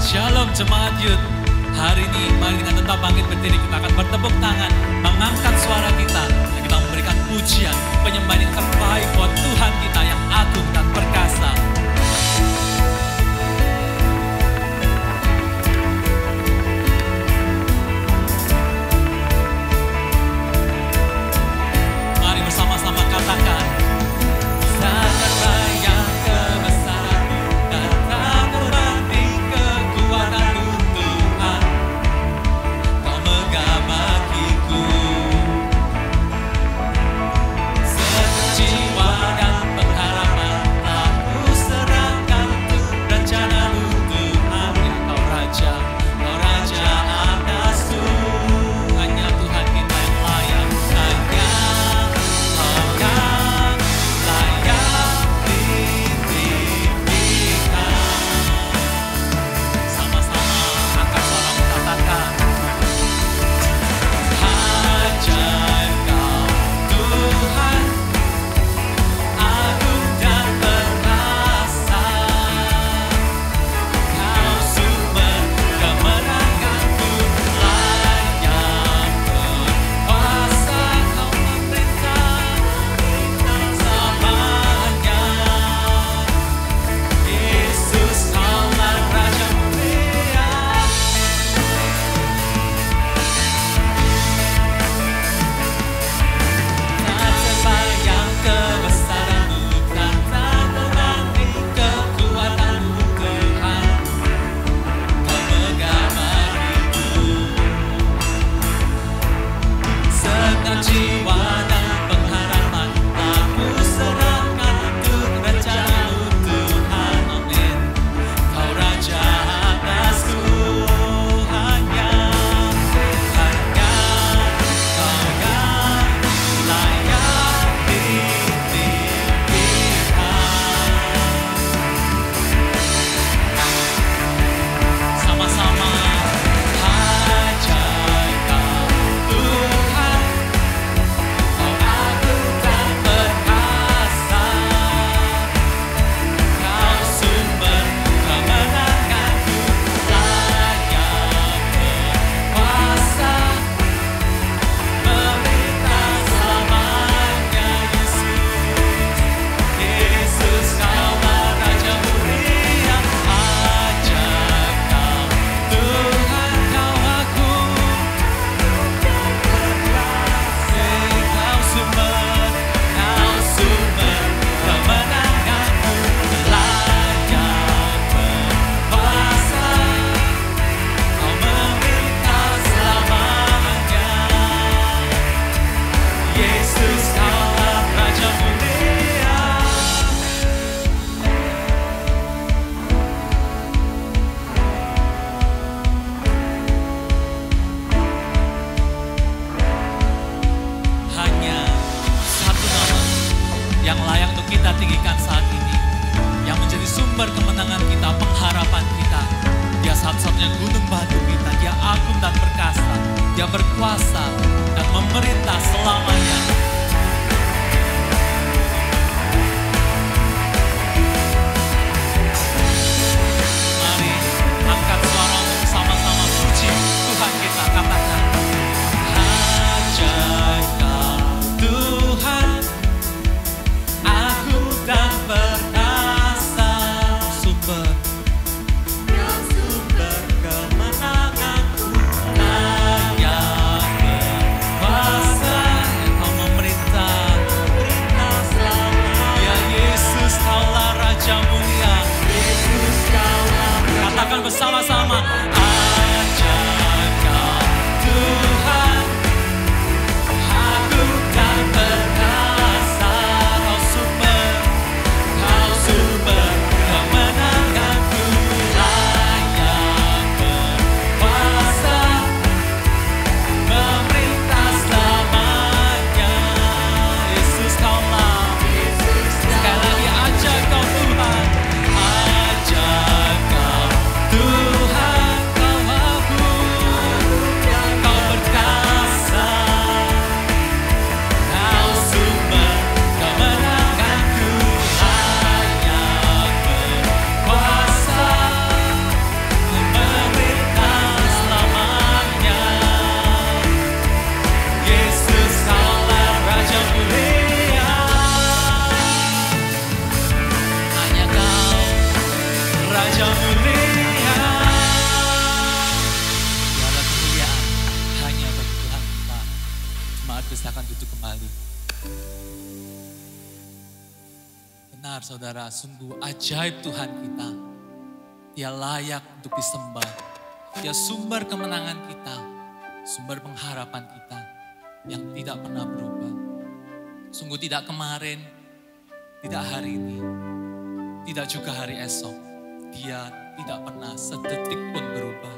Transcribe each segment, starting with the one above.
Shalom jemaat Youth. Hari ini mari kita tetap bangkit berdiri. Kita akan bertepuk tangan, mengangkat suara kita, dan kita memberikan pujian, penyembahan yang terbaik buat Tuhan kita yang agung dan perkasa. Mari bersama-sama katakan, kemenanganku layak berkuasa. benar saudara, sungguh ajaib Tuhan kita. Dia layak untuk disembah. Dia sumber kemenangan kita, sumber pengharapan kita yang tidak pernah berubah. Sungguh tidak kemarin, tidak hari ini, tidak juga hari esok. Dia tidak pernah sedetik pun berubah.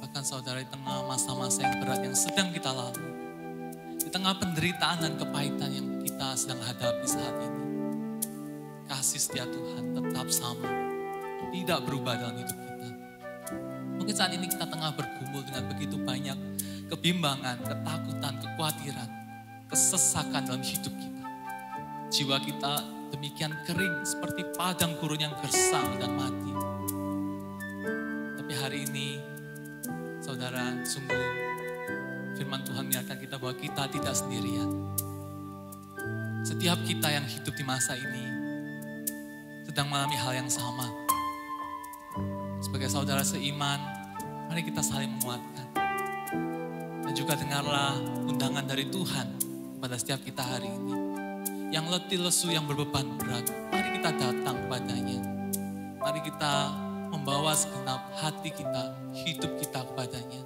Bahkan saudara, di tengah masa-masa yang berat yang sedang kita lalui, di tengah penderitaan dan kepahitan yang kita sedang hadapi saat ini, kasih setia Tuhan tetap sama, tidak berubah dalam hidup kita. Mungkin saat ini kita tengah bergumul dengan begitu banyak kebimbangan, ketakutan, kekhawatiran, kesesakan dalam hidup kita. Jiwa kita demikian kering seperti padang gurun yang gersang dan mati. Tapi hari ini, saudara, sungguh firman Tuhan mengingatkan kita bahwa kita tidak sendirian. Setiap kita yang hidup di masa ini sedang mengalami hal yang sama. Sebagai saudara seiman, mari kita saling menguatkan. Dan juga dengarlah undangan dari Tuhan pada setiap kita hari ini. Yang letih lesu, yang berbeban berat, mari kita datang kepadanya. Mari kita membawa segenap hati kita, hidup kita kepadanya.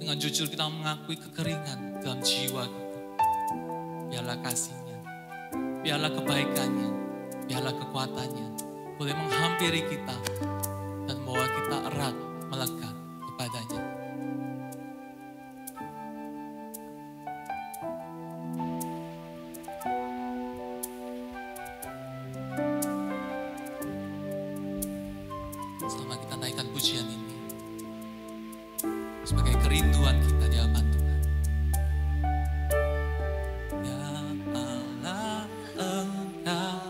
Dengan jujur kita mengakui kekeringan dalam jiwa kita. Biarlah kasihnya, biarlah kebaikannya, biarlah kekuatannya boleh menghampiri kita dan membawa kita erat melekat kepadanya. Selama kita naikkan pujian ini sebagai kerinduan kita di hadapan Tuhan. Ya Allah, Engkau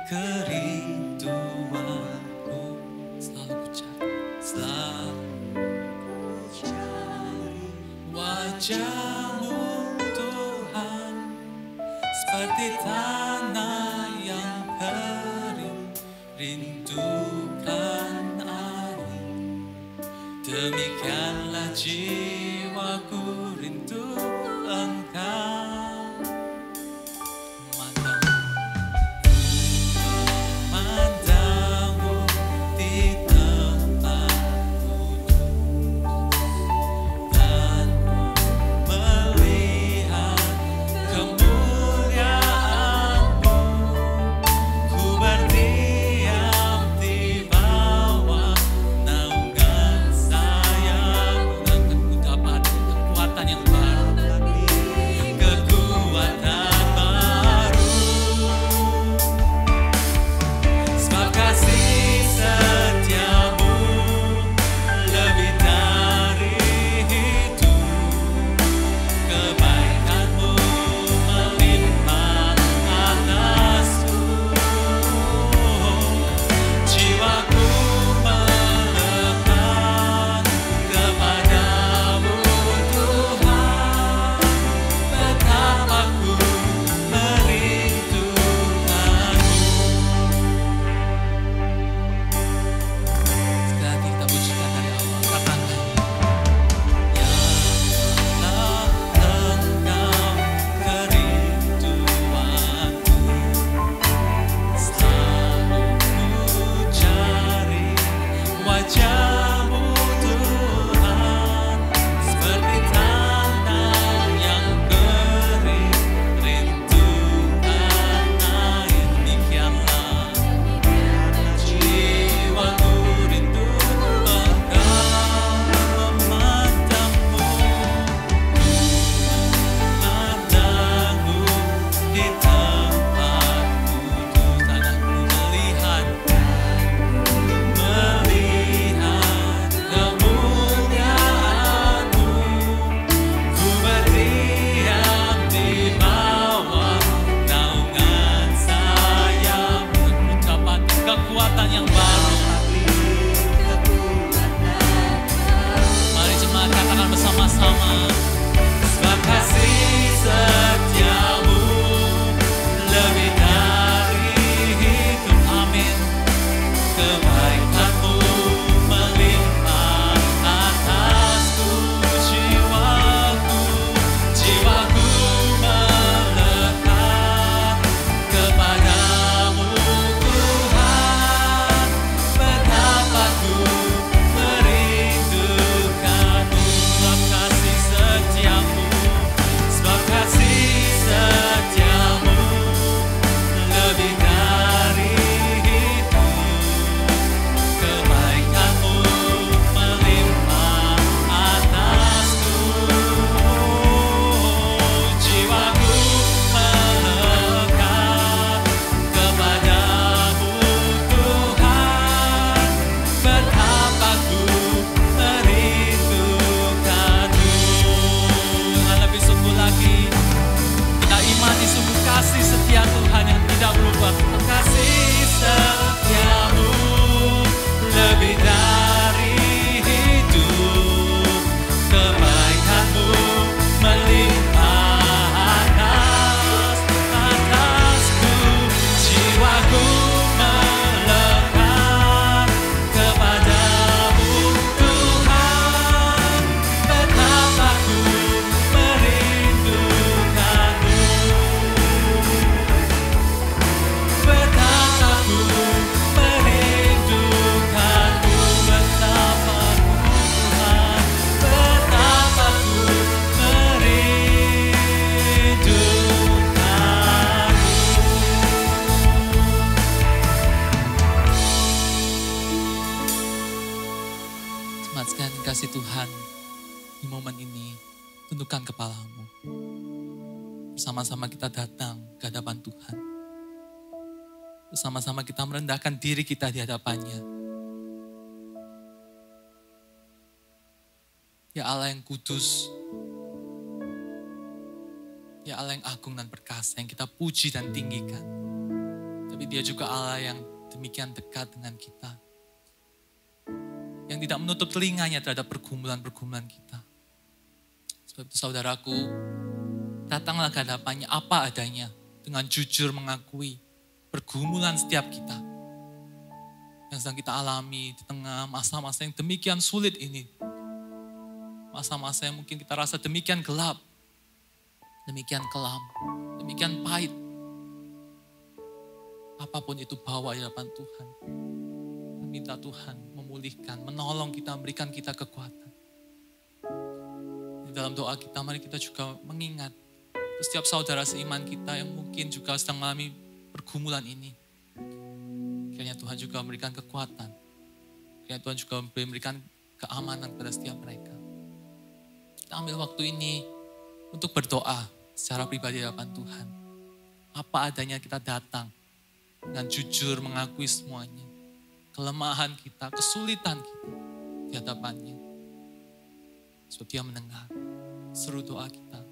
kerinduanku, selalu ku cari wajah-Mu Tuhan, seperti tanah yang kering, rindukan air. Demikianlah jiwaku rindu Engkau. Memandangmu di tempat duduk dan melihat kemuliaan-Mu. Ku berdiam di bawah naungan sayap-Mu, dan ku dapat kekuatan Jemaat sekalian kasih Tuhan, di momen ini tundukkan kepalamu. Bersama-sama kita datang ke hadapan Tuhan. Bersama-sama kita merendahkan diri kita di hadapannya. Ya Allah yang kudus, ya Allah yang agung dan perkasa, yang kita puji dan tinggikan. Tapi dia juga Allah yang demikian dekat dengan kita. Yang tidak menutup telinganya terhadap pergumulan-pergumulan kita. Sebab itu saudaraku, datanglah ke hadapannya apa adanya, dengan jujur mengakui pergumulan setiap kita. Yang sedang kita alami di tengah masa-masa yang demikian sulit ini. Masa-masa yang mungkin kita rasa demikian gelap, demikian kelam, demikian pahit. Apapun itu bawa di hadapan Tuhan. Minta Tuhan memulihkan, menolong kita, memberikan kita kekuatan. Di dalam doa kita, mari kita juga mengingat setiap saudara seiman kita yang mungkin juga sedang mengalami pergumulan ini. Kiranya Tuhan juga memberikan kekuatan. Kiranya Tuhan juga memberikan keamanan kepada setiap mereka. Kita ambil waktu ini untuk berdoa secara pribadi di hadapan Tuhan. Apa adanya kita datang dengan jujur mengakui semuanya. Kelemahan kita, kesulitan kita di hadapannya. Sebab dia mendengar seru doa kita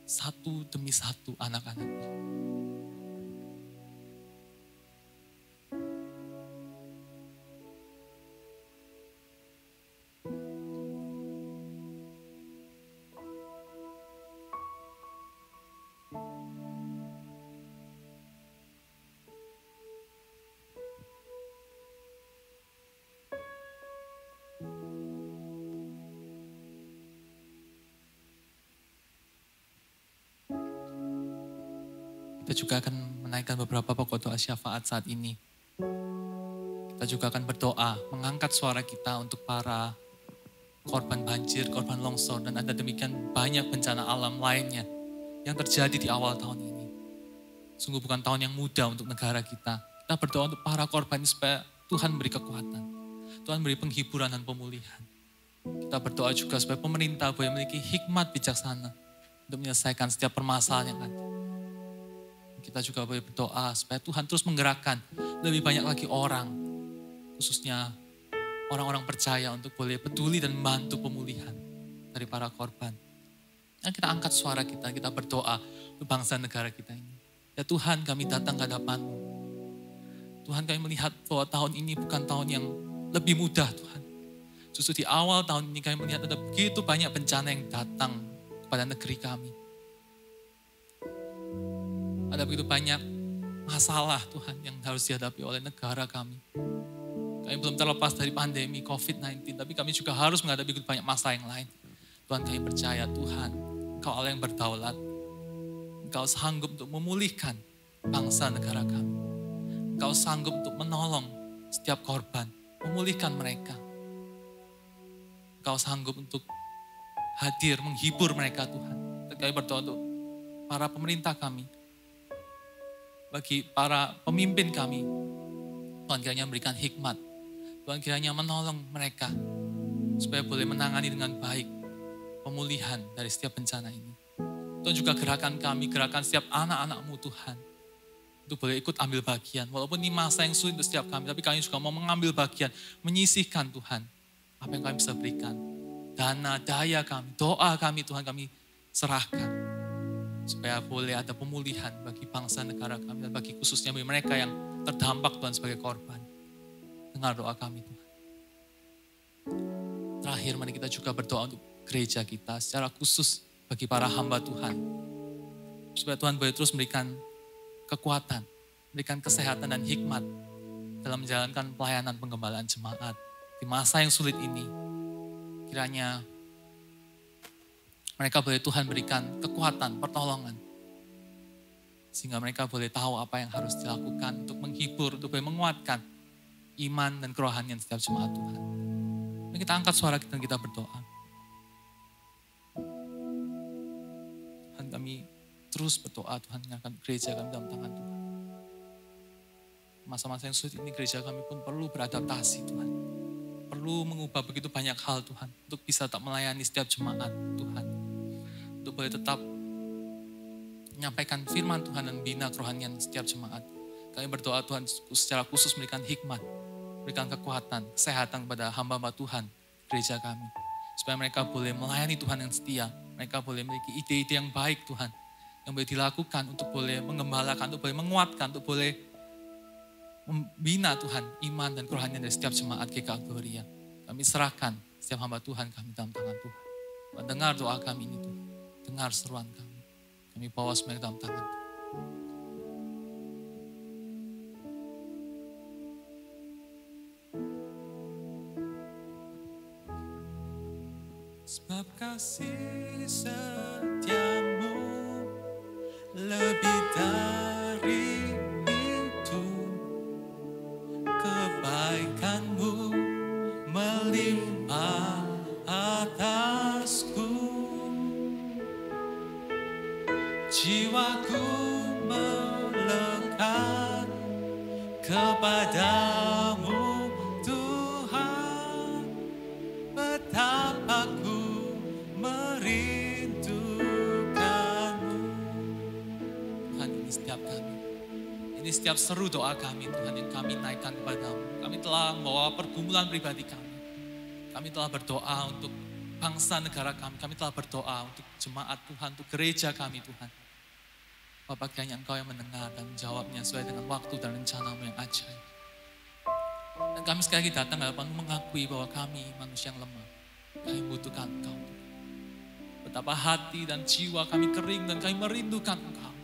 satu demi satu anak-anaknya. Kita juga akan menaikkan beberapa pokok doa syafaat saat ini. Kita juga akan berdoa, mengangkat suara kita untuk para korban banjir, korban longsor, dan ada demikian banyak bencana alam lainnya yang terjadi di awal tahun ini. Sungguh bukan tahun yang mudah untuk negara kita. Kita berdoa untuk para korban ini supaya Tuhan beri kekuatan. Tuhan beri penghiburan dan pemulihan. Kita berdoa juga supaya pemerintah boleh memiliki hikmat bijaksana untuk menyelesaikan setiap permasalahan yang ada. Kita juga boleh berdoa supaya Tuhan terus menggerakkan lebih banyak lagi orang, khususnya orang-orang percaya untuk boleh peduli dan membantu pemulihan dari para korban. Dan kita angkat suara kita berdoa untuk bangsa negara kita ini. Ya Tuhan, kami datang ke hadapan-Mu. Tuhan, kami melihat bahwa tahun ini bukan tahun yang lebih mudah Tuhan. Justru di awal tahun ini kami melihat ada begitu banyak bencana yang datang kepada negeri kami. Ada begitu banyak masalah Tuhan yang harus dihadapi oleh negara kami. Kami belum terlepas dari pandemi COVID-19, tapi kami juga harus menghadapi begitu banyak masalah yang lain. Tuhan, kami percaya Tuhan, Engkau Allah yang berdaulat. Engkau sanggup untuk memulihkan bangsa negara kami. Engkau sanggup untuk menolong setiap korban, memulihkan mereka. Engkau sanggup untuk hadir, menghibur mereka Tuhan. Kami berdoa untuk para pemerintah kami, bagi para pemimpin kami, Tuhan kiranya memberikan hikmat. Tuhan kiranya menolong mereka supaya boleh menangani dengan baik pemulihan dari setiap bencana ini. Tuhan juga gerakan kami, gerakan setiap anak-anak-Mu Tuhan, untuk boleh ikut ambil bagian. Walaupun ini masa yang sulit untuk setiap kami, tapi kami juga mau mengambil bagian, menyisihkan Tuhan apa yang kami bisa berikan. Dana, daya kami, doa kami Tuhan kami serahkan. Supaya boleh ada pemulihan bagi bangsa negara kami dan bagi khususnya bagi mereka yang terdampak Tuhan sebagai korban. Dengar doa kami Tuhan. Terakhir mari kita juga berdoa untuk gereja kita secara khusus bagi para hamba Tuhan. Supaya Tuhan boleh terus memberikan kekuatan, memberikan kesehatan dan hikmat dalam menjalankan pelayanan penggembalaan jemaat di masa yang sulit ini. Kiranya mereka boleh Tuhan berikan kekuatan, pertolongan. Sehingga mereka boleh tahu apa yang harus dilakukan untuk menghibur, untuk boleh menguatkan iman dan kerohanian setiap jemaat Tuhan. Dan kita angkat suara kita dan kita berdoa. Tuhan, kami terus berdoa Tuhan, menyerahkan gereja kami dalam tangan Tuhan. Masa-masa yang sulit ini gereja kami pun perlu beradaptasi Tuhan. perlu mengubah begitu banyak hal Tuhan. Untuk bisa tetap melayani setiap jemaat Tuhan. Untuk boleh tetap menyampaikan firman Tuhan dan bina kerohanian setiap jemaat. Kami berdoa Tuhan secara khusus memberikan hikmat, berikan kekuatan, kesehatan kepada hamba-hamba Tuhan, gereja kami. Supaya mereka boleh melayani Tuhan yang setia. Mereka boleh memiliki ide-ide yang baik Tuhan. Yang boleh dilakukan untuk boleh mengembalakan, untuk boleh menguatkan, untuk boleh membina Tuhan iman dan kerohanian dari setiap jemaat GKA Gloria. Kami serahkan setiap hamba Tuhan kami dalam tangan Tuhan. Tuhan dengar doa kami ini Tuhan. Dengar seruan kami. Kami bawa semuanya dalam tangan Tuhan. Sebab kasih setiamu lebih dari itu, kebaikanmu melimpah atasku, jiwaku melekat kepadamu Tuhan, betapa ku merindukanmu. Tuhan, ini setiap kami, ini setiap seru doa kami Tuhan yang kami naikkan kepadamu. Kami telah membawa pergumulan pribadi kami. Kami telah berdoa untuk bangsa negara kami. Kami telah berdoa untuk jemaat Tuhan, untuk gereja kami Tuhan. Bapak, kiranya Engkau yang mendengar dan menjawabnya sesuai dengan waktu dan rencana-Mu yang ajaib. Dan kami sekali lagi datang hadapan-Mu mengakui bahwa kami manusia yang lemah. Kami membutuhkan Engkau. Betapa hati dan jiwa kami kering dan kami merindukan Engkau.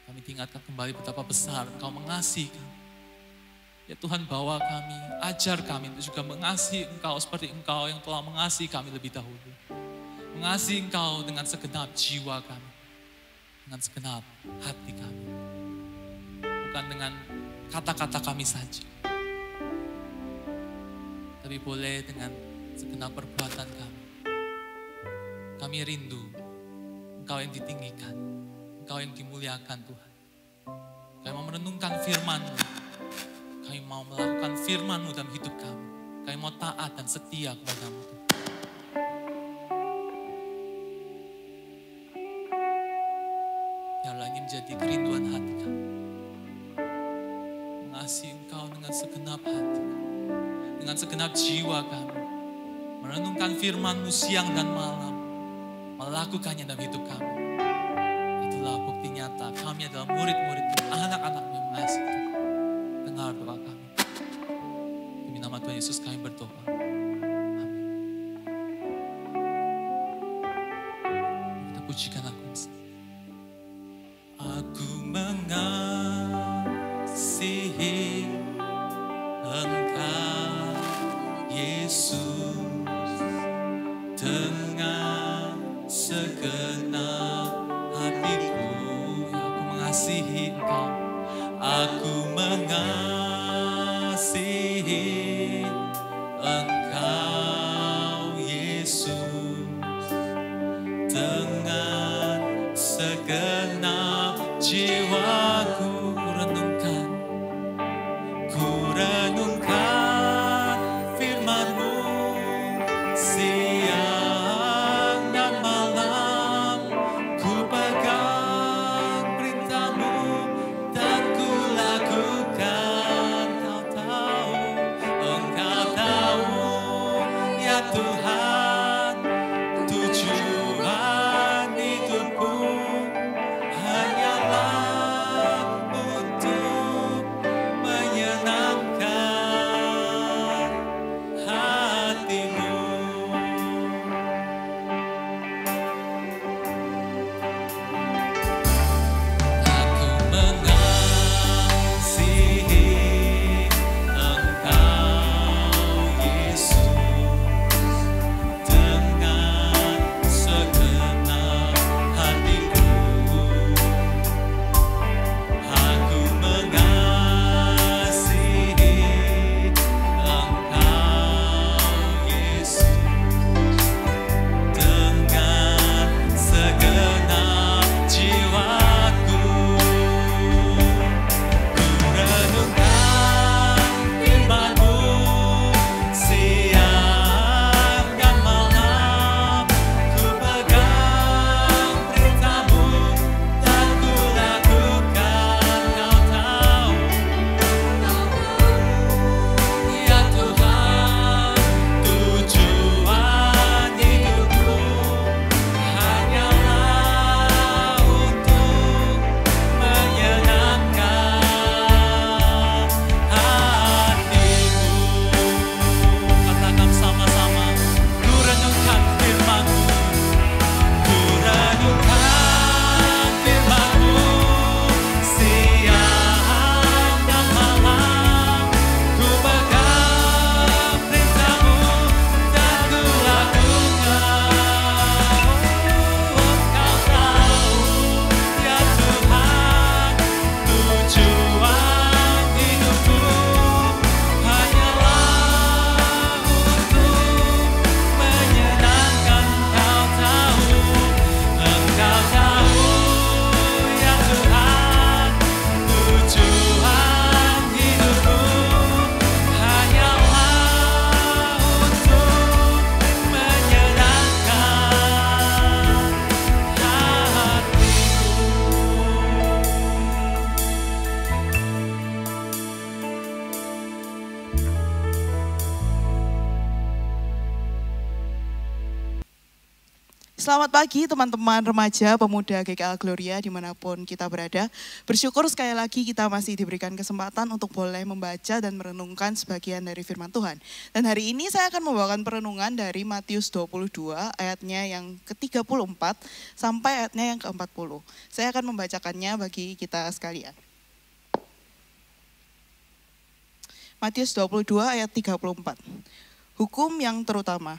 Kami diingatkan kembali betapa besar Engkau mengasihi kami. Ya Tuhan, bawa kami, ajar kami untuk juga mengasihi Engkau seperti Engkau yang telah mengasihi kami lebih dahulu. Mengasihi Engkau dengan segenap jiwa kami, dengan segenap hati kami. Bukan dengan kata-kata kami saja, tapi boleh dengan segenap perbuatan kami. Kami rindu Engkau yang ditinggikan, Engkau yang dimuliakan Tuhan. Kami mau merenungkan firman-Mu, kami mau melakukan firman-Mu dalam hidup kami. Kami mau taat dan setia kepada-Mu Tuhan. Biarlah ini menjadi kerinduan hati kami. Mengasihi Engkau dengan segenap hati, dengan segenap jiwa kami. Merenungkan firman-Mu siang dan malam, melakukannya dalam hidup kami. Itulah bukti nyata kami adalah murid-murid-Mu, anak-anak-Mu yang mengasihi Tuhan. Dengar doa kami. Demi nama Tuhan Yesus kami berdoa. Amin. Kita pujikan lagu. Aku mengasihi Engkau Yesus dengan segenap hatiku. Aku mengasihi Engkau. Aku mengasihi Engkau Yesus dengan segenap jiwaku. Ku renungkan firman-Mu siang dan malam. Ku pegang perintah-Mu dan ku lakukan. Engkau tahu ya Tuhan, tujuan hidupku hanyalah untuk menyenangkan hati-Mu. Aku mengasihi Engkau Yesus Selamat pagi teman-teman remaja, pemuda GKL Gloria dimanapun kita berada. Bersyukur sekali lagi kita masih diberikan kesempatan untuk boleh membaca dan merenungkan sebagian dari firman Tuhan. Dan hari ini saya akan membawakan perenungan dari Matius 22 ayatnya yang ke-34 sampai ayatnya yang ke-40. Saya akan membacakannya bagi kita sekalian. Matius 22 ayat 34. Hukum yang terutama.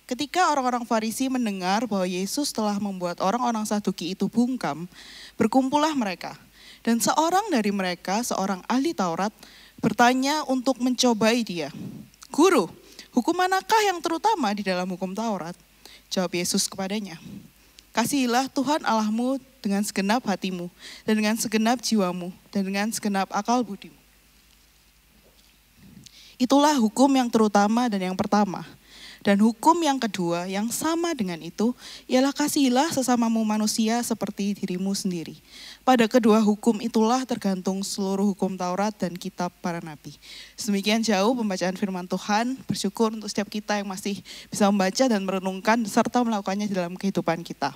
Ketika orang-orang Farisi mendengar bahwa Yesus telah membuat orang-orang Saduki itu bungkam, berkumpullah mereka. Dan seorang dari mereka, seorang ahli Taurat, bertanya untuk mencobai dia. Guru, hukum manakah yang terutama di dalam hukum Taurat? Jawab Yesus kepadanya. Kasihilah Tuhan Allahmu dengan segenap hatimu, dan dengan segenap jiwamu, dan dengan segenap akal budimu. Itulah hukum yang terutama dan yang pertama. Dan hukum yang kedua yang sama dengan itu ialah kasihilah sesamamu manusia seperti dirimu sendiri. Pada kedua hukum itulah tergantung seluruh hukum Taurat dan kitab para nabi. Sedemikian jauh pembacaan firman Tuhan. Bersyukur untuk setiap kita yang masih bisa membaca dan merenungkan serta melakukannya dalam kehidupan kita.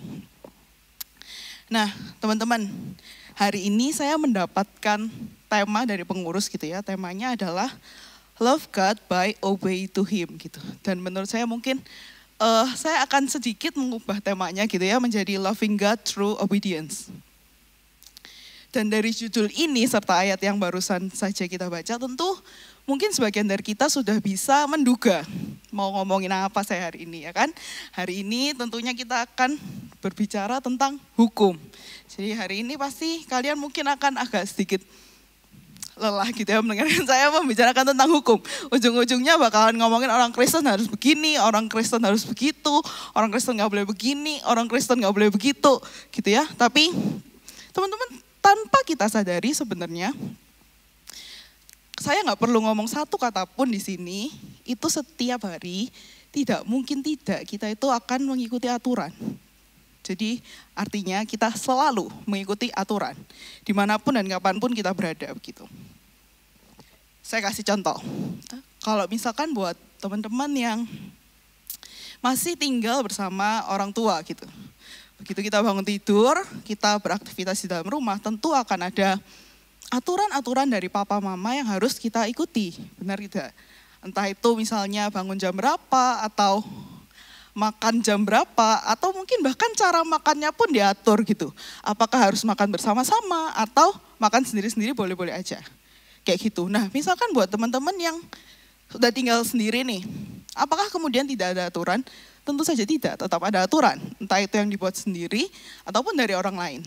Nah teman-teman, hari ini saya mendapatkan tema dari pengurus gitu ya. Temanya adalah Love God by obey to Him gitu. Dan menurut saya mungkin saya akan sedikit mengubah temanya gitu ya menjadi Loving God through Obedience. Dan dari judul ini serta ayat yang barusan saja kita baca tentu mungkin sebagian dari kita sudah bisa menduga mau ngomongin apa saya hari ini ya kan. Hari ini tentunya kita akan berbicara tentang hukum. Jadi hari ini pasti kalian mungkin akan agak sedikit lelah gitu ya mendengarkan saya membicarakan tentang hukum. Ujung-ujungnya bakalan ngomongin orang Kristen harus begini, orang Kristen harus begitu, orang Kristen gak boleh begini, orang Kristen gak boleh begitu gitu ya. Tapi teman-teman tanpa kita sadari sebenarnya saya gak perlu ngomong satu kata pun di sini, itu setiap hari tidak mungkin tidak kita itu akan mengikuti aturan. Jadi artinya kita selalu mengikuti aturan dimanapun dan kapanpun kita berada begitu. Saya kasih contoh, kalau misalkan buat teman-teman yang masih tinggal bersama orang tua gitu. Begitu kita bangun tidur, kita beraktivitas di dalam rumah, tentu akan ada aturan-aturan dari papa mama yang harus kita ikuti, benar tidak? Entah itu misalnya bangun jam berapa atau makan jam berapa, atau mungkin bahkan cara makannya pun diatur gitu. Apakah harus makan bersama-sama atau makan sendiri-sendiri boleh-boleh aja. Kayak gitu. Nah misalkan buat teman-teman yang sudah tinggal sendiri nih, apakah kemudian tidak ada aturan? Tentu saja tidak, tetap ada aturan. Entah itu yang dibuat sendiri ataupun dari orang lain.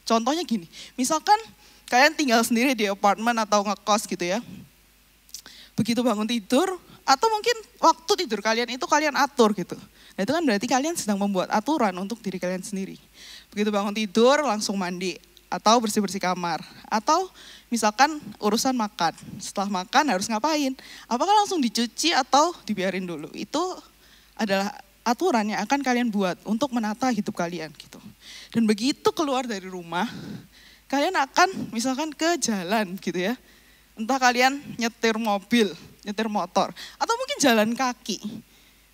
Contohnya gini, misalkan kalian tinggal sendiri di apartemen atau ngekos gitu ya. Begitu bangun tidur, atau mungkin waktu tidur kalian itu kalian atur gitu. Nah itu kan berarti kalian sedang membuat aturan untuk diri kalian sendiri. Begitu bangun tidur langsung mandi atau bersih-bersih kamar. Atau misalkan urusan makan. Setelah makan harus ngapain? Apakah langsung dicuci atau dibiarin dulu? Itu adalah aturan yang akan kalian buat untuk menata hidup kalian gitu. Dan begitu keluar dari rumah, kalian akan misalkan ke jalan gitu ya. Entah kalian nyetir mobil, nyetir motor, atau mungkin jalan kaki.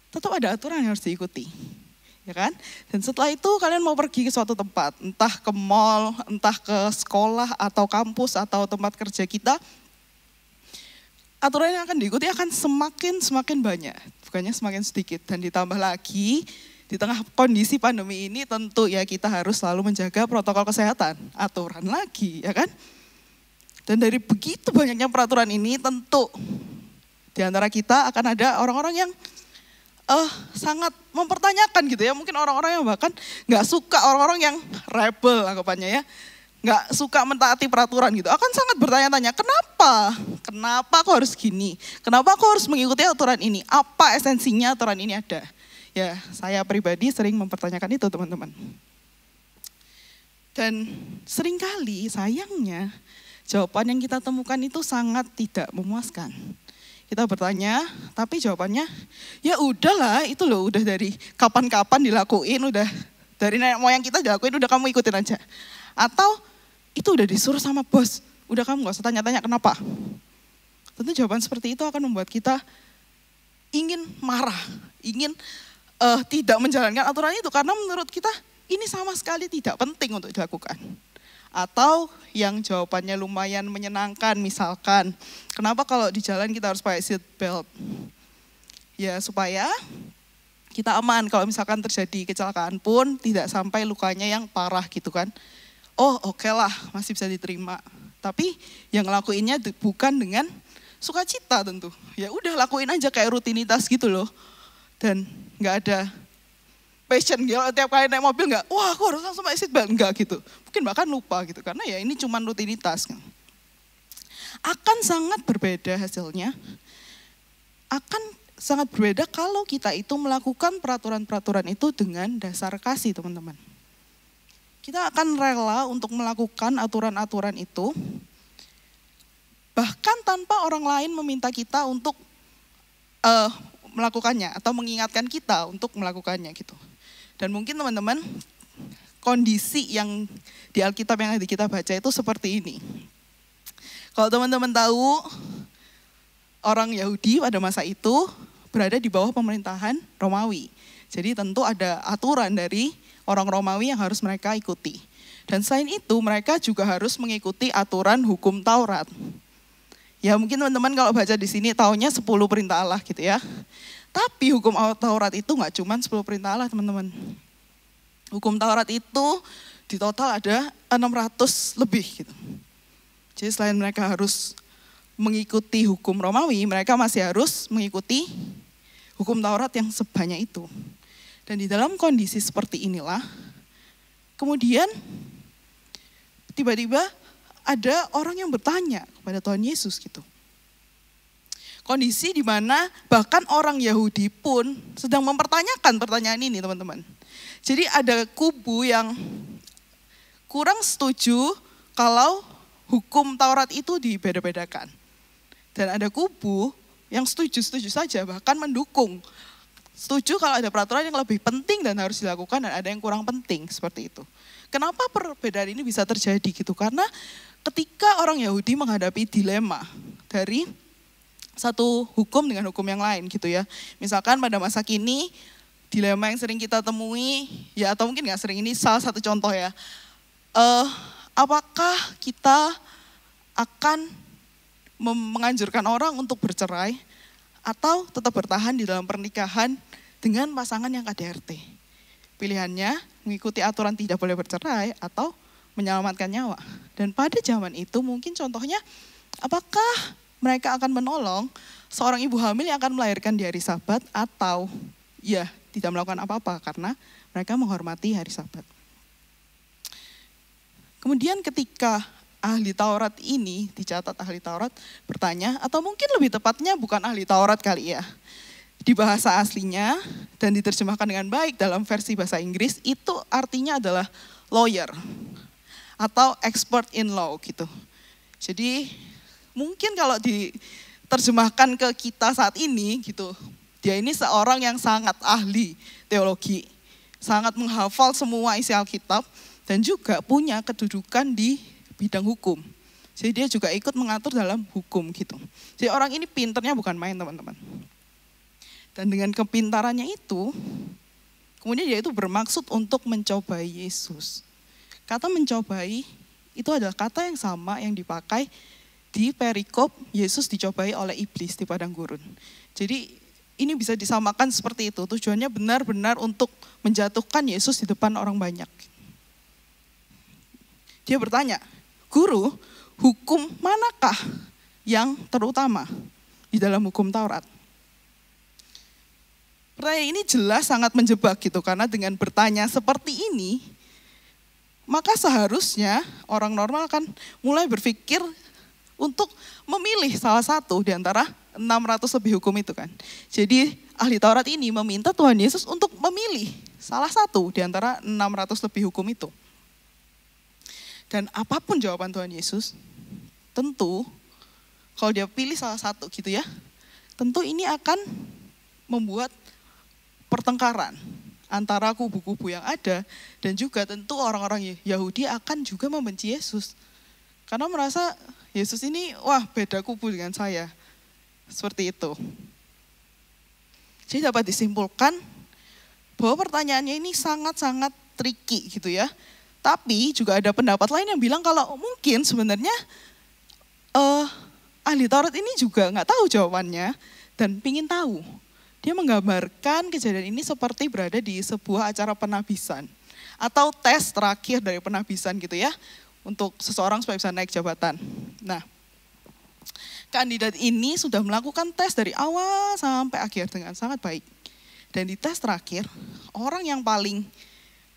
Tetap ada aturan yang harus diikuti. Ya kan? Dan setelah itu kalian mau pergi ke suatu tempat, entah ke mall, entah ke sekolah atau kampus atau tempat kerja kita. Aturan yang akan diikuti akan semakin banyak, bukannya semakin sedikit. Dan ditambah lagi di tengah kondisi pandemi ini tentu ya kita harus selalu menjaga protokol kesehatan. Aturan lagi, ya kan? Dan dari begitu banyaknya peraturan ini tentu di antara kita akan ada orang-orang yang sangat mempertanyakan gitu ya. Mungkin orang-orang yang bahkan gak suka, orang-orang yang rebel anggapannya ya. Gak suka mentaati peraturan gitu. Akan sangat bertanya-tanya, kenapa? Kenapa aku harus gini? Kenapa aku harus mengikuti aturan ini? Apa esensinya aturan ini ada? Ya saya pribadi sering mempertanyakan itu teman-teman. Dan seringkali sayangnya jawaban yang kita temukan itu sangat tidak memuaskan. Kita bertanya, tapi jawabannya ya udahlah itu loh udah dari kapan-kapan dilakuin, udah dari nenek moyang kita dilakuin, udah kamu ikutin aja. Atau itu udah disuruh sama bos, udah kamu gak usah tanya-tanya kenapa. Tentu jawaban seperti itu akan membuat kita ingin marah, ingin tidak menjalankan aturan itu karena menurut kita ini sama sekali tidak penting untuk dilakukan. Atau yang jawabannya lumayan menyenangkan, misalkan, kenapa kalau di jalan kita harus pakai seat belt? Ya supaya kita aman, kalau misalkan terjadi kecelakaan pun tidak sampai lukanya yang parah gitu kan. Oh oke lah, masih bisa diterima. Tapi yang ngelakuinnya bukan dengan sukacita tentu. Ya udah lakuin aja kayak rutinitas gitu loh. Dan nggak ada passion gitu, tiap kali naik mobil nggak, wah aku harus langsung pakai seatbelt, nggak gitu. Mungkin bahkan lupa gitu, karena ya ini cuma rutinitas. Akan sangat berbeda hasilnya, akan sangat berbeda kalau kita itu melakukan peraturan-peraturan itu dengan dasar kasih, teman-teman. Kita akan rela untuk melakukan aturan-aturan itu, bahkan tanpa orang lain meminta kita untuk melakukannya atau mengingatkan kita untuk melakukannya gitu. Dan mungkin teman-teman, kondisi yang di Alkitab yang kita baca itu seperti ini. Kalau teman-teman tahu, orang Yahudi pada masa itu berada di bawah pemerintahan Romawi. Jadi tentu ada aturan dari orang Romawi yang harus mereka ikuti. Dan selain itu mereka juga harus mengikuti aturan hukum Taurat. Ya mungkin teman-teman kalau baca di sini taunya 10 perintah Allah gitu ya. Tapi hukum Taurat itu nggak cuma 10 perintah Allah, teman-teman. Hukum Taurat itu di total ada 600 lebih gitu. Jadi selain mereka harus mengikuti hukum Romawi, mereka masih harus mengikuti hukum Taurat yang sebanyak itu. Dan di dalam kondisi seperti inilah, kemudian tiba-tiba ada orang yang bertanya kepada Tuhan Yesus gitu. Kondisi di mana bahkan orang Yahudi pun sedang mempertanyakan pertanyaan ini, teman-teman. Jadi ada kubu yang kurang setuju kalau hukum Taurat itu dibeda-bedakan. Dan ada kubu yang setuju-setuju saja, bahkan mendukung. Setuju kalau ada peraturan yang lebih penting dan harus dilakukan, dan ada yang kurang penting, seperti itu. Kenapa perbedaan ini bisa terjadi gitu? Karena ketika orang Yahudi menghadapi dilema dari satu hukum dengan hukum yang lain gitu ya. Misalkan pada masa kini, dilema yang sering kita temui, ya atau mungkin gak sering, ini salah satu contoh ya. Apakah kita akan menganjurkan orang untuk bercerai atau tetap bertahan di dalam pernikahan dengan pasangan yang KDRT? Pilihannya mengikuti aturan tidak boleh bercerai atau menyelamatkan nyawa. Dan pada zaman itu mungkin contohnya, apakah mereka akan menolong seorang ibu hamil yang akan melahirkan di hari Sabat atau ya tidak melakukan apa-apa karena mereka menghormati hari Sabat. Kemudian ketika ahli Taurat ini, dicatat ahli Taurat bertanya, atau mungkin lebih tepatnya bukan ahli Taurat kali ya, di bahasa aslinya dan diterjemahkan dengan baik dalam versi bahasa Inggris, itu artinya adalah lawyer atau expert in law gitu. Jadi mungkin kalau diterjemahkan ke kita saat ini gitu, dia ini seorang yang sangat ahli teologi, sangat menghafal semua isi Alkitab, dan juga punya kedudukan di bidang hukum. Jadi dia juga ikut mengatur dalam hukum gitu. Jadi orang ini pinternya bukan main, teman-teman. Dan dengan kepintarannya itu, kemudian dia itu bermaksud untuk mencobai Yesus. Kata mencobai itu adalah kata yang sama yang dipakai di perikop Yesus dicobai oleh iblis di padang gurun. Jadi ini bisa disamakan seperti itu. Tujuannya benar-benar untuk menjatuhkan Yesus di depan orang banyak. Dia bertanya, Guru, hukum manakah yang terutama di dalam hukum Taurat? Pertanyaan ini jelas sangat menjebak gitu, karena dengan bertanya seperti ini, maka seharusnya orang normal akan mulai berpikir untuk memilih salah satu di antara 600 lebih hukum itu kan. Jadi ahli Taurat ini meminta Tuhan Yesus untuk memilih salah satu di antara 600 lebih hukum itu. Dan apapun jawaban Tuhan Yesus, tentu kalau dia pilih salah satu gitu ya, tentu ini akan membuat pertengkaran antara kubu-kubu yang ada, dan juga tentu orang-orang Yahudi akan juga membenci Yesus. Karena merasa Yesus ini, wah beda kubu dengan saya. Seperti itu. Jadi dapat disimpulkan bahwa pertanyaannya ini sangat-sangat tricky gitu ya. Tapi juga ada pendapat lain yang bilang kalau mungkin sebenarnya ahli Taurat ini juga nggak tahu jawabannya dan pingin tahu. Dia menggambarkan kejadian ini seperti berada di sebuah acara penabisan atau tes terakhir dari penabisan gitu ya, untuk seseorang supaya bisa naik jabatan. Nah, kandidat ini sudah melakukan tes dari awal sampai akhir dengan sangat baik. Dan di tes terakhir, orang yang paling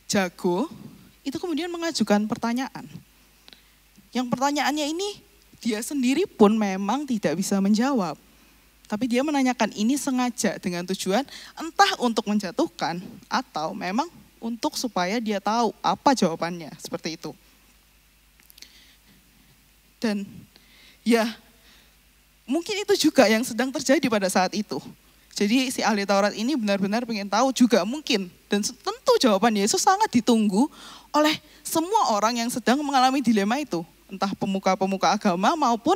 jago itu kemudian mengajukan pertanyaan. Yang pertanyaannya ini dia sendiri pun memang tidak bisa menjawab. Tapi dia menanyakan ini sengaja dengan tujuan entah untuk menjatuhkan atau memang untuk supaya dia tahu apa jawabannya, seperti itu. Dan ya mungkin itu juga yang sedang terjadi pada saat itu. Jadi si ahli Taurat ini benar-benar pengen tahu juga mungkin. Dan tentu jawaban Yesus sangat ditunggu oleh semua orang yang sedang mengalami dilema itu. Entah pemuka-pemuka agama maupun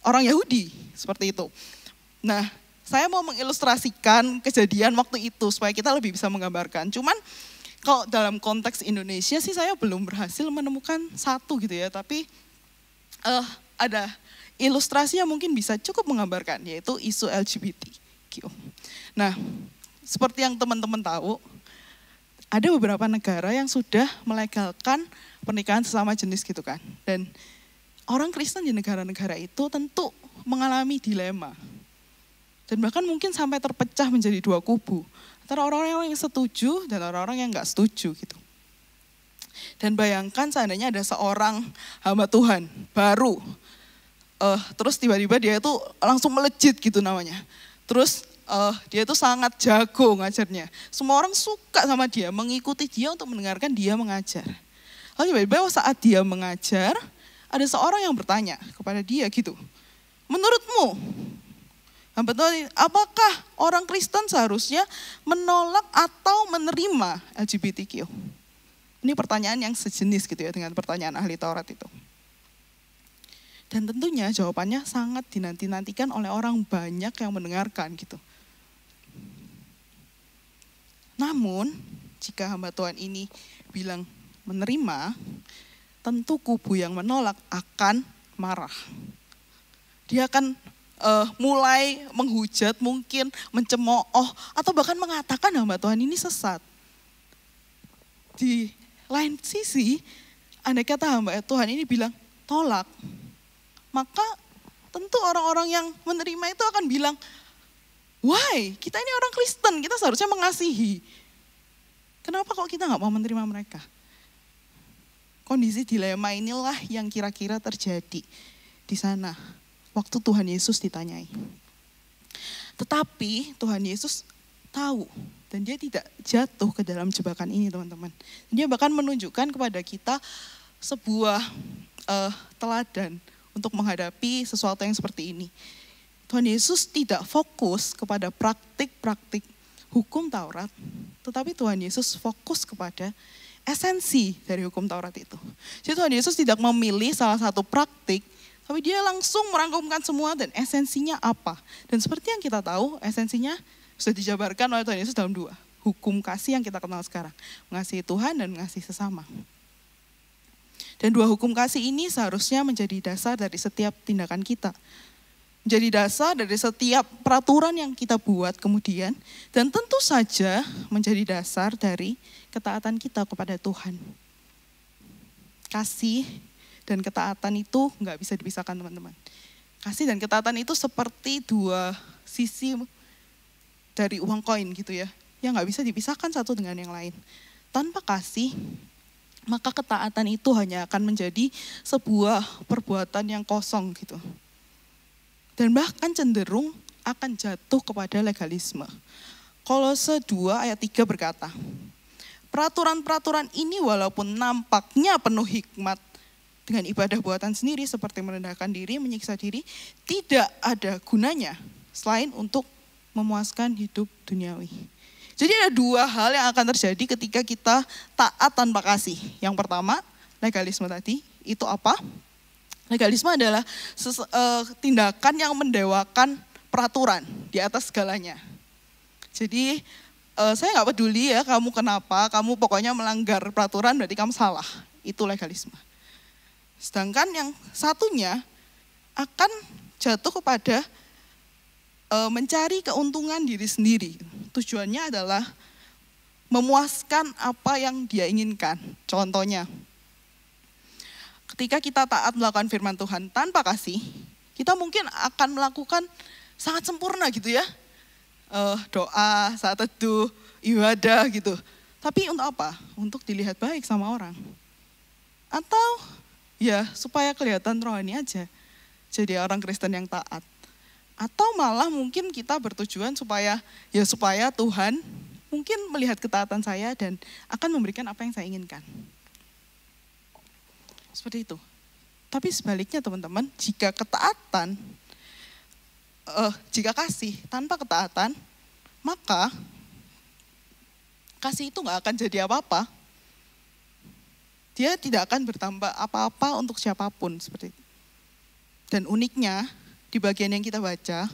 orang Yahudi, seperti itu. Nah, saya mau mengilustrasikan kejadian waktu itu supaya kita lebih bisa menggambarkan. Cuman kalau dalam konteks Indonesia sih saya belum berhasil menemukan satu gitu ya. Tapi ada ilustrasi yang mungkin bisa cukup menggambarkan, yaitu isu LGBTQ. Nah, seperti yang teman-teman tahu, ada beberapa negara yang sudah melegalkan pernikahan sesama jenis gitu kan. Dan orang Kristen di negara-negara itu tentu mengalami dilema. Dan bahkan mungkin sampai terpecah menjadi dua kubu. Antara orang-orang yang setuju dan orang-orang yang enggak setuju gitu. Dan bayangkan seandainya ada seorang hamba Tuhan baru. Terus tiba-tiba dia itu langsung melejit gitu namanya. Terus dia itu sangat jago ngajarnya. Semua orang suka sama dia, mengikuti dia untuk mendengarkan dia mengajar. Lalu tiba-tiba saat dia mengajar, ada seorang yang bertanya kepada dia gitu. Menurutmu, apakah orang Kristen seharusnya menolak atau menerima LGBTQ? Ini pertanyaan yang sejenis gitu ya dengan pertanyaan ahli Taurat itu. Dan tentunya jawabannya sangat dinanti-nantikan oleh orang banyak yang mendengarkan gitu. Namun, jika hamba Tuhan ini bilang menerima, tentu kubu yang menolak akan marah. Dia akan mulai menghujat, mungkin mencemooh, atau bahkan mengatakan hamba Tuhan ini sesat. Di lain sisi, andai kata hamba Tuhan ini bilang tolak, maka tentu orang-orang yang menerima itu akan bilang, why? Kita ini orang Kristen, kita seharusnya mengasihi. Kenapa kok kita nggak mau menerima mereka? Kondisi dilema inilah yang kira-kira terjadi di sana waktu Tuhan Yesus ditanyai. Tetapi Tuhan Yesus tahu dan dia tidak jatuh ke dalam jebakan ini, teman-teman. Dia bahkan menunjukkan kepada kita sebuah teladan untuk menghadapi sesuatu yang seperti ini. Tuhan Yesus tidak fokus kepada praktik-praktik hukum Taurat, tetapi Tuhan Yesus fokus kepada esensi dari hukum Taurat itu. Jadi Tuhan Yesus tidak memilih salah satu praktik, tapi dia langsung merangkumkan semua dan esensinya apa. Dan seperti yang kita tahu, esensinya sudah dijabarkan oleh Tuhan Yesus dalam dua. Hukum kasih yang kita kenal sekarang, mengasihi Tuhan dan mengasihi sesama. Dan dua hukum kasih ini seharusnya menjadi dasar dari setiap tindakan kita. Menjadi dasar dari setiap peraturan yang kita buat kemudian. Dan tentu saja menjadi dasar dari ketaatan kita kepada Tuhan. Kasih dan ketaatan itu nggak bisa dipisahkan, teman-teman. Kasih dan ketaatan itu seperti dua sisi dari uang koin gitu ya. Yang nggak bisa dipisahkan satu dengan yang lain. Tanpa kasih, maka ketaatan itu hanya akan menjadi sebuah perbuatan yang kosong gitu. Dan bahkan cenderung akan jatuh kepada legalisme. Kolose 2 ayat 3 berkata, peraturan-peraturan ini walaupun nampaknya penuh hikmat dengan ibadah buatan sendiri seperti merendahkan diri, menyiksa diri, tidak ada gunanya selain untuk memuaskan hidup duniawi. Jadi ada dua hal yang akan terjadi ketika kita taat tanpa kasih. Yang pertama, legalisme tadi, itu apa? Legalisme adalah tindakan yang mendewakan peraturan di atas segalanya. Jadi saya nggak peduli ya kamu kenapa, kamu pokoknya melanggar peraturan berarti kamu salah. Itu legalisme. Sedangkan yang satunya akan jatuh kepada mencari keuntungan diri sendiri. Tujuannya adalah memuaskan apa yang dia inginkan. Contohnya, ketika kita taat melakukan firman Tuhan tanpa kasih, kita mungkin akan melakukan sangat sempurna gitu ya. Doa, saat teduh, ibadah gitu. Tapi untuk apa? Untuk dilihat baik sama orang. Atau ya supaya kelihatan rohani aja. Jadi orang Kristen yang taat. Atau malah mungkin kita bertujuan supaya Tuhan mungkin melihat ketaatan saya dan akan memberikan apa yang saya inginkan. Seperti itu. Tapi sebaliknya teman-teman, jika kasih tanpa ketaatan, maka kasih itu gak akan jadi apa-apa. Dia tidak akan bertambah apa-apa untuk siapapun seperti itu. Dan uniknya, di bagian yang kita baca,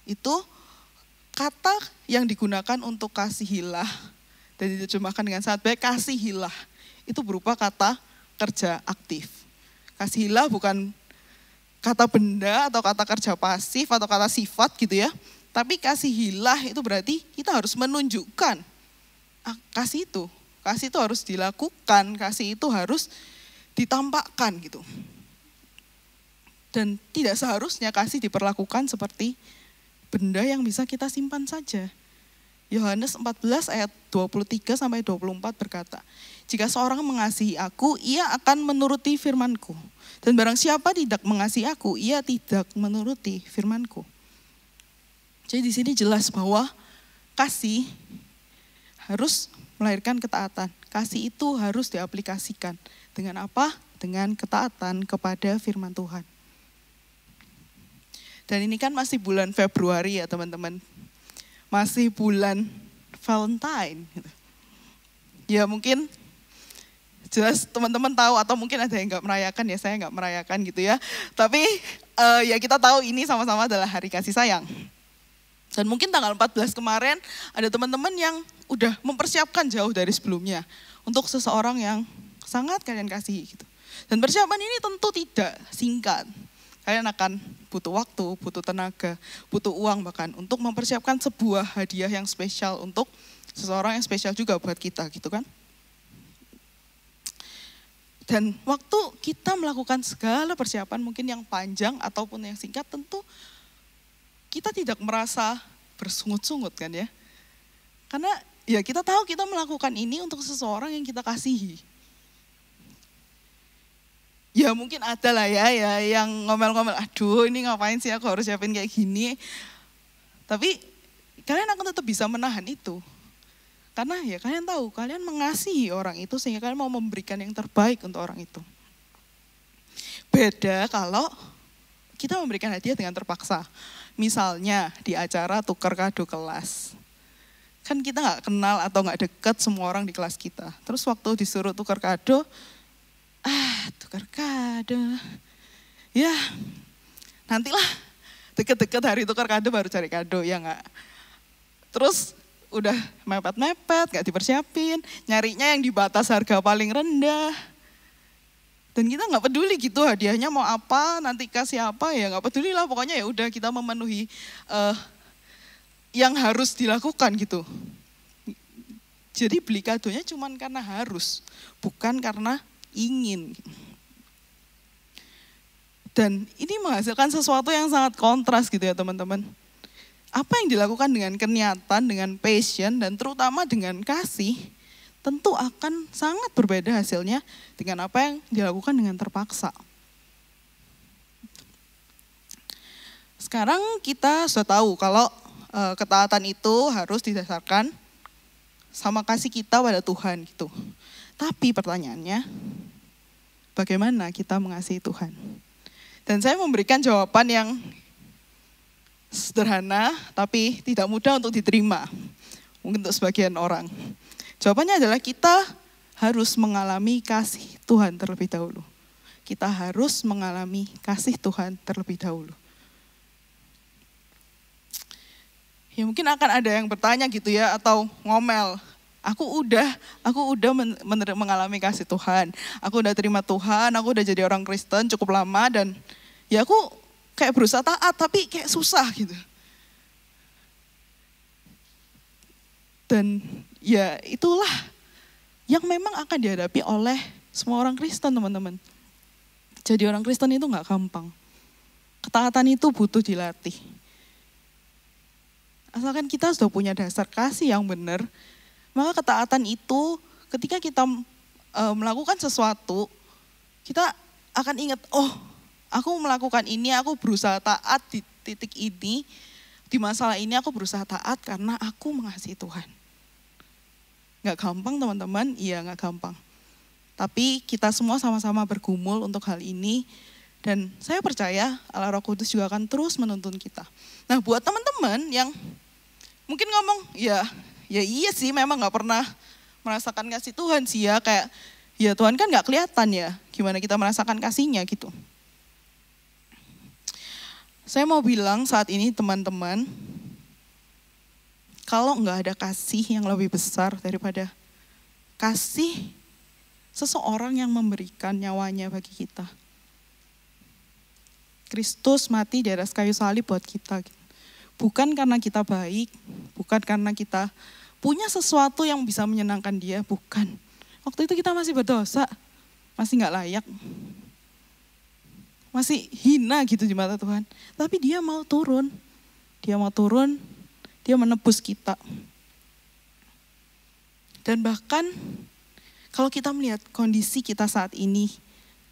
itu kata yang digunakan untuk kasihilah dan diterjemahkan dengan sangat baik, kasihilah. Itu berupa kata kerja aktif. Kasihilah bukan kata benda atau kata kerja pasif atau kata sifat gitu ya. Tapi kasihilah itu berarti kita harus menunjukkan kasih itu. Kasih itu harus dilakukan, kasih itu harus ditampakkan gitu. Dan tidak seharusnya kasih diperlakukan seperti benda yang bisa kita simpan saja. Yohanes 14 ayat 23 sampai 24 berkata, jika seorang mengasihi aku, ia akan menuruti firman-Ku. Dan barang siapa tidak mengasihi aku, ia tidak menuruti firman-Ku. Jadi di sini jelas bahwa kasih harus melahirkan ketaatan. Kasih itu harus diaplikasikan. Dengan apa? Dengan ketaatan kepada firman Tuhan. Dan ini kan masih bulan Februari ya teman-teman. Masih bulan Valentine. Ya mungkin jelas teman-teman tahu atau mungkin ada yang gak merayakan ya, saya gak merayakan gitu ya. Tapi ya kita tahu ini sama-sama adalah hari kasih sayang. Dan mungkin tanggal 14 kemarin ada teman-teman yang udah mempersiapkan jauh dari sebelumnya. Untuk seseorang yang sangat kalian kasihi gitu. Dan persiapan ini tentu tidak singkat. Kalian akan butuh waktu, butuh tenaga, butuh uang bahkan untuk mempersiapkan sebuah hadiah yang spesial untuk seseorang yang spesial juga buat kita gitu kan. Dan waktu kita melakukan segala persiapan mungkin yang panjang ataupun yang singkat tentu kita tidak merasa bersungut-sungut kan ya. Karena ya kita tahu kita melakukan ini untuk seseorang yang kita kasihi. Ya mungkin ada lah ya yang ngomel-ngomel, aduh ini ngapain sih aku harus siapin kayak gini. Tapi kalian akan tetap bisa menahan itu. Karena ya kalian tahu, kalian mengasihi orang itu sehingga kalian mau memberikan yang terbaik untuk orang itu. Beda kalau kita memberikan hadiah dengan terpaksa. Misalnya di acara tukar kado kelas. Kan kita gak kenal atau gak deket semua orang di kelas kita. Terus waktu disuruh tukar kado, tukar kado. Ya, nantilah deket-deket hari tukar kado baru cari kado, ya enggak? Terus udah mepet-mepet, gak dipersiapin, nyarinya yang di batas harga paling rendah. Dan kita gak peduli gitu hadiahnya mau apa, nanti kasih apa, ya gak peduli lah. Pokoknya ya udah kita memenuhi yang harus dilakukan gitu. Jadi beli kadonya cuman karena harus, bukan karena ingin. Dan ini menghasilkan sesuatu yang sangat kontras gitu ya teman-teman. Apa yang dilakukan dengan kenyatan, dengan passion, dan terutama dengan kasih, tentu akan sangat berbeda hasilnya dengan apa yang dilakukan dengan terpaksa. Sekarang kita sudah tahu kalau ketaatan itu harus didasarkan sama kasih kita pada Tuhan gitu. Tapi pertanyaannya, bagaimana kita mengasihi Tuhan? Dan saya memberikan jawaban yang sederhana, tapi tidak mudah untuk diterima. Mungkin untuk sebagian orang. Jawabannya adalah kita harus mengalami kasih Tuhan terlebih dahulu. Kita harus mengalami kasih Tuhan terlebih dahulu. Ya mungkin akan ada yang bertanya gitu ya, atau ngomel. Aku udah mengalami kasih Tuhan. Aku udah terima Tuhan, aku udah jadi orang Kristen cukup lama, dan ya aku kayak berusaha taat tapi kayak susah gitu. Dan ya itulah yang memang akan dihadapi oleh semua orang Kristen, teman-teman. Jadi orang Kristen itu gak gampang. Ketaatan itu butuh dilatih. Asalkan kita sudah punya dasar kasih yang benar, maka ketaatan itu ketika kita melakukan sesuatu, kita akan ingat, oh aku melakukan ini, aku berusaha taat di titik ini, di masalah ini aku berusaha taat karena aku mengasihi Tuhan. Gak gampang teman-teman, iya gak gampang. Tapi kita semua sama-sama bergumul untuk hal ini, dan saya percaya Allah Roh Kudus juga akan terus menuntun kita. Nah buat teman-teman yang mungkin ngomong, ya iya sih memang gak pernah merasakan kasih Tuhan sih ya, kayak ya Tuhan kan gak kelihatan ya, gimana kita merasakan kasihnya gitu. Saya mau bilang saat ini teman-teman, kalau gak ada kasih yang lebih besar daripada kasih seseorang yang memberikan nyawanya bagi kita. Kristus mati di atas kayu salib buat kita. Bukan karena kita baik, bukan karena kita punya sesuatu yang bisa menyenangkan dia, bukan. Waktu itu kita masih berdosa, masih gak layak, masih hina gitu di mata Tuhan. Tapi dia mau turun, dia menebus kita. Dan bahkan kalau kita melihat kondisi kita saat ini,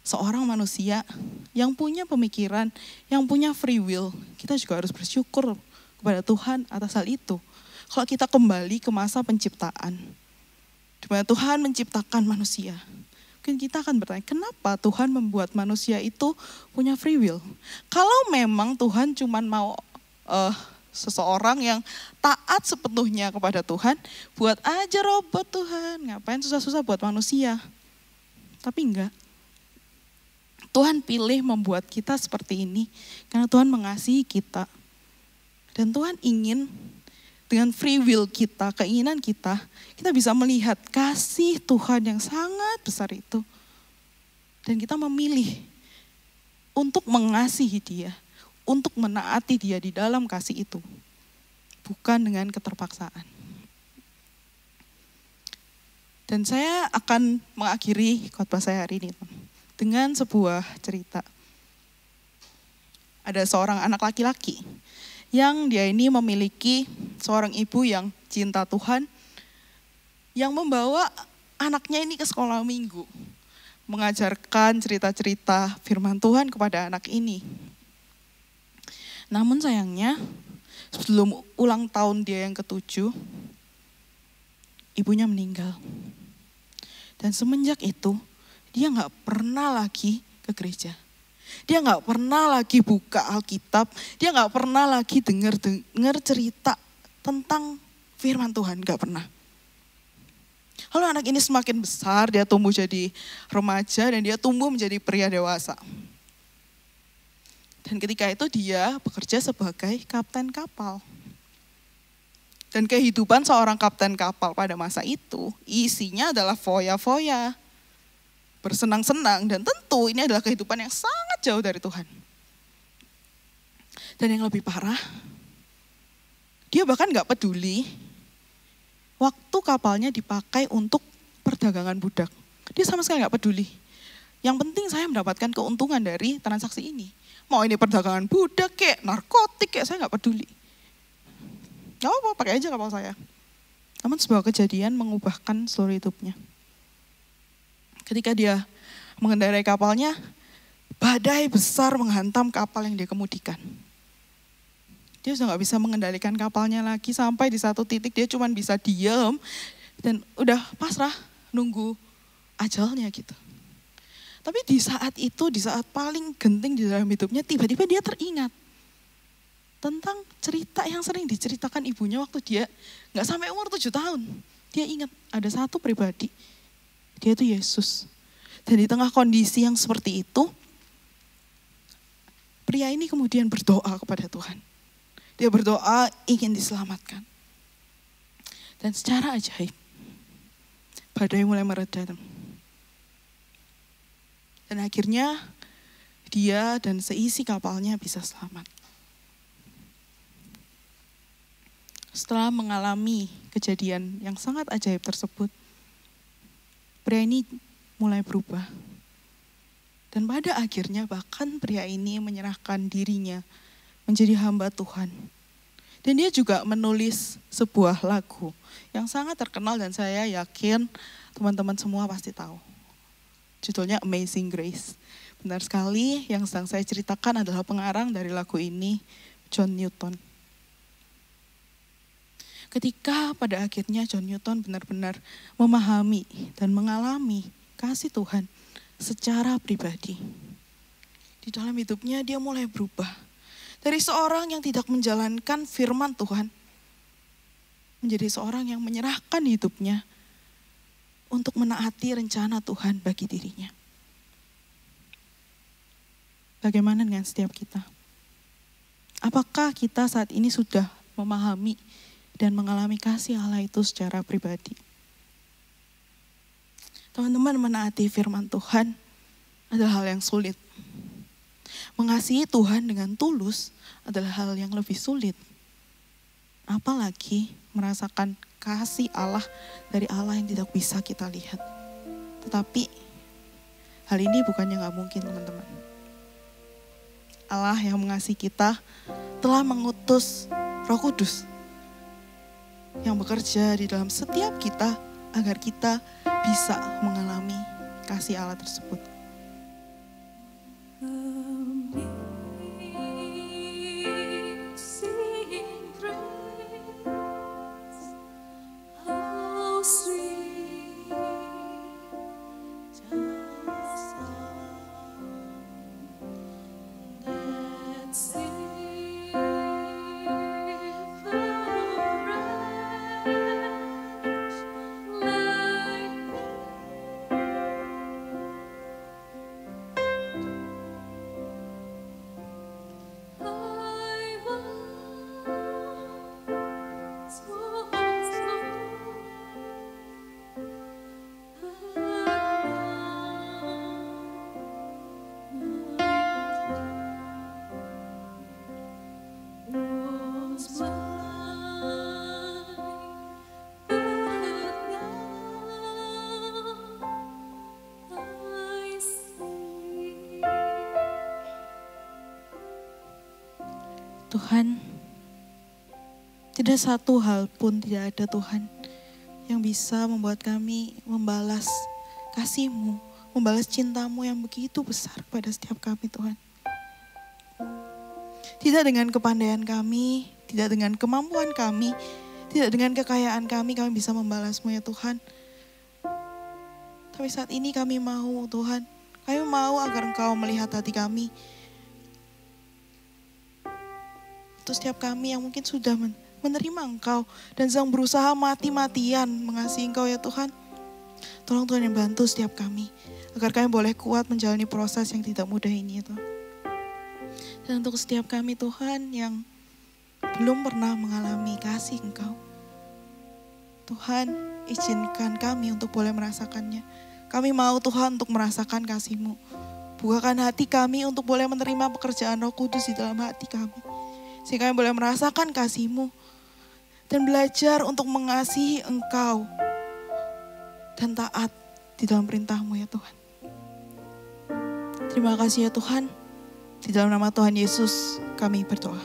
seorang manusia yang punya pemikiran, yang punya free will, kita juga harus bersyukur kepada Tuhan atas hal itu. Kalau kita kembali ke masa penciptaan, di mana Tuhan menciptakan manusia, mungkin kita akan bertanya, kenapa Tuhan membuat manusia itu punya free will? Kalau memang Tuhan cuma mau seseorang yang taat sepenuhnya kepada Tuhan, buat aja robot Tuhan, ngapain susah-susah buat manusia. Tapi enggak. Tuhan pilih membuat kita seperti ini karena Tuhan mengasihi kita. Dan Tuhan ingin dengan free will kita, keinginan kita bisa melihat kasih Tuhan yang sangat besar itu. Dan kita memilih untuk mengasihi dia, untuk menaati dia di dalam kasih itu. Bukan dengan keterpaksaan. Dan saya akan mengakhiri khotbah saya hari ini dengan sebuah cerita. Ada seorang anak laki-laki yang dia ini memiliki seorang ibu yang cinta Tuhan, yang membawa anaknya ini ke sekolah minggu, mengajarkan cerita-cerita firman Tuhan kepada anak ini. Namun sayangnya, sebelum ulang tahun dia yang ke-7, ibunya meninggal. Dan semenjak itu, dia gak pernah lagi ke gereja. Dia gak pernah lagi buka Alkitab, dia gak pernah lagi dengar cerita tentang firman Tuhan, gak pernah. Lalu anak ini semakin besar, dia tumbuh jadi remaja dan dia tumbuh menjadi pria dewasa. Dan ketika itu dia bekerja sebagai kapten kapal. Dan kehidupan seorang kapten kapal pada masa itu isinya adalah foya-foya, bersenang-senang, dan tentu ini adalah kehidupan yang sangat jauh dari Tuhan. Dan yang lebih parah, dia bahkan gak peduli waktu kapalnya dipakai untuk perdagangan budak. Dia sama sekali gak peduli. Yang penting saya mendapatkan keuntungan dari transaksi ini. Mau ini perdagangan budak kayak narkotik kayak saya gak peduli. Gak apa-apa, pakai aja kapal saya. Namun sebuah kejadian mengubahkan seluruh hidupnya. Ketika dia mengendarai kapalnya, badai besar menghantam kapal yang dia kemudikan. Dia sudah gak bisa mengendalikan kapalnya lagi, sampai di satu titik dia cuma bisa diam dan udah pasrah nunggu ajalnya gitu. Tapi di saat itu, di saat paling genting di dalam hidupnya, tiba-tiba dia teringat tentang cerita yang sering diceritakan ibunya waktu dia gak sampai umur 7 tahun. Dia ingat ada satu pribadi, dia itu Yesus. Dan di tengah kondisi yang seperti itu, pria ini kemudian berdoa kepada Tuhan. Dia berdoa ingin diselamatkan. Dan secara ajaib, badai mulai mereda. Dan akhirnya dia dan seisi kapalnya bisa selamat. Setelah mengalami kejadian yang sangat ajaib tersebut, pria ini mulai berubah. Dan pada akhirnya bahkan pria ini menyerahkan dirinya menjadi hamba Tuhan. Dan dia juga menulis sebuah lagu yang sangat terkenal dan saya yakin teman-teman semua pasti tahu. Judulnya Amazing Grace. Benar sekali, yang sedang saya ceritakan adalah pengarang dari lagu ini, John Newton. Ketika pada akhirnya John Newton benar-benar memahami dan mengalami kasih Tuhan secara pribadi. Di dalam hidupnya dia mulai berubah. Dari seorang yang tidak menjalankan firman Tuhan, menjadi seorang yang menyerahkan hidupnya untuk menaati rencana Tuhan bagi dirinya. Bagaimana dengan setiap kita? Apakah kita saat ini sudah memahami dan mengalami kasih Allah itu secara pribadi? Teman-teman, menaati firman Tuhan adalah hal yang sulit. Mengasihi Tuhan dengan tulus adalah hal yang lebih sulit. Apalagi merasakan kasih Allah dari Allah yang tidak bisa kita lihat. Tetapi hal ini bukannya gak mungkin, teman-teman. Allah yang mengasihi kita telah mengutus Roh Kudus yang bekerja di dalam setiap kita agar kita bisa mengalami kasih Allah tersebut. Tuhan, tidak satu hal pun tidak ada Tuhan yang bisa membuat kami membalas kasih-Mu, membalas cinta-Mu yang begitu besar kepada setiap kami, Tuhan. Tidak dengan kepandaian kami, tidak dengan kemampuan kami, tidak dengan kekayaan kami bisa membalas-Mu ya Tuhan. Tapi saat ini kami mau Tuhan, kami mau agar Engkau melihat hati kami. Untuk setiap kami yang mungkin sudah menerima Engkau dan sedang berusaha mati-matian mengasihi Engkau ya Tuhan. Tolong Tuhan yang bantu setiap kami, agar kami boleh kuat menjalani proses yang tidak mudah ini ya Tuhan. Dan untuk setiap kami Tuhan yang belum pernah mengalami kasih Engkau, Tuhan izinkan kami untuk boleh merasakannya. Kami mau Tuhan untuk merasakan kasih-Mu. Bukakan hati kami untuk boleh menerima pekerjaan Roh Kudus di dalam hati kami. Sehingga kami boleh merasakan kasih-Mu dan belajar untuk mengasihi Engkau dan taat di dalam perintah-Mu ya Tuhan. Terima kasih ya Tuhan. Di dalam nama Tuhan Yesus kami berdoa.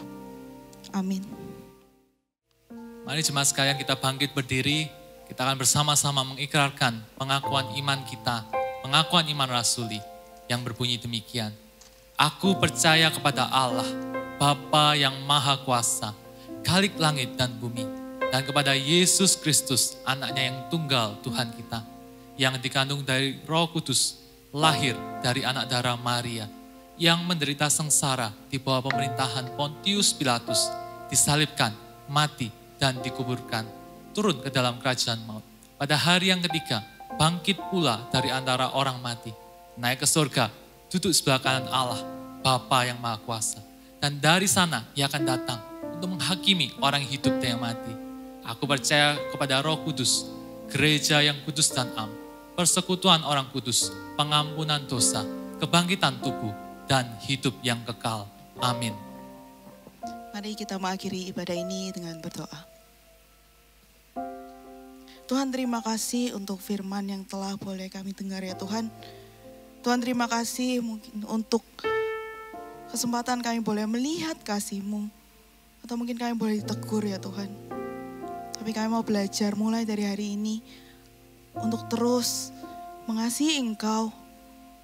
Amin. Mari jemaat sekalian kita bangkit berdiri. Kita akan bersama-sama mengikrarkan pengakuan iman kita, pengakuan iman rasuli yang berbunyi demikian. Aku percaya kepada Allah, Bapa yang Maha Kuasa, Khalik langit dan bumi, dan kepada Yesus Kristus, anaknya yang tunggal Tuhan kita, yang dikandung dari Roh Kudus, lahir dari anak darah Maria, yang menderita sengsara di bawah pemerintahan Pontius Pilatus, disalibkan, mati, dan dikuburkan, turun ke dalam kerajaan maut. Pada hari yang ketiga, bangkit pula dari antara orang mati, naik ke surga, duduk sebelah kanan Allah, Bapa yang Maha Kuasa. Dan dari sana ia akan datang untuk menghakimi orang hidup dan yang mati. Aku percaya kepada Roh Kudus, gereja yang kudus dan am, persekutuan orang kudus, pengampunan dosa, kebangkitan tubuh, dan hidup yang kekal. Amin. Mari kita mengakhiri ibadah ini dengan berdoa. Tuhan, terima kasih untuk firman yang telah boleh kami dengar ya Tuhan. Tuhan, terima kasih mungkin untuk kesempatan kami boleh melihat kasih-Mu. Atau mungkin kami boleh ditegur ya Tuhan. Tapi kami mau belajar mulai dari hari ini untuk terus mengasihi Engkau,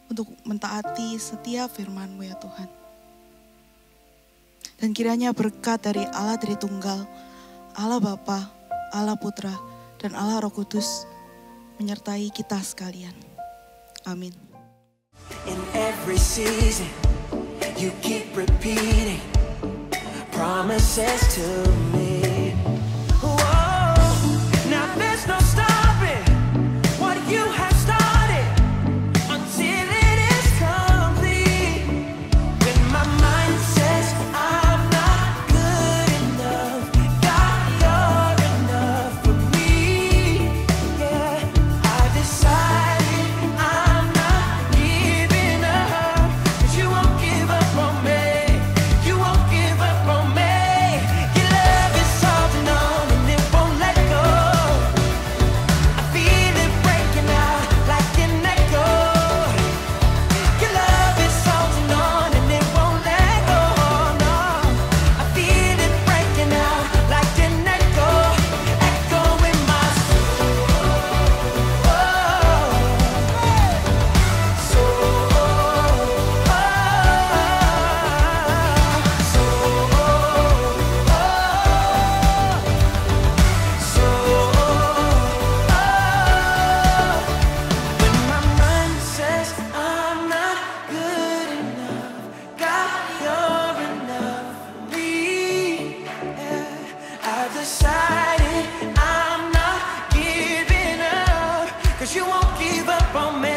untuk mentaati setiap firman-Mu ya Tuhan. Dan kiranya berkat dari Allah Tritunggal, Allah Bapa, Allah Putra, dan Allah Roh Kudus menyertai kita sekalian. Amin. In every season, you keep repeating promises to me. Whoa, now there's no stopping what you have started until it is complete. When my mind says I'm not good enough, God, you're enough for me. Yeah, I decided I'm not giving up, 'cause you won't give up on me. You won't give up on me. Your love is holding on and it won't let go. I feel it breaking out like an echo. Your love is holding on and it won't let go. No, I feel it breaking out like an echo, echo in my soul. When my mind says I'm not good enough, God, you're enough for me. Yeah, I've decided I'm not giving up, 'cause you won't give up on me.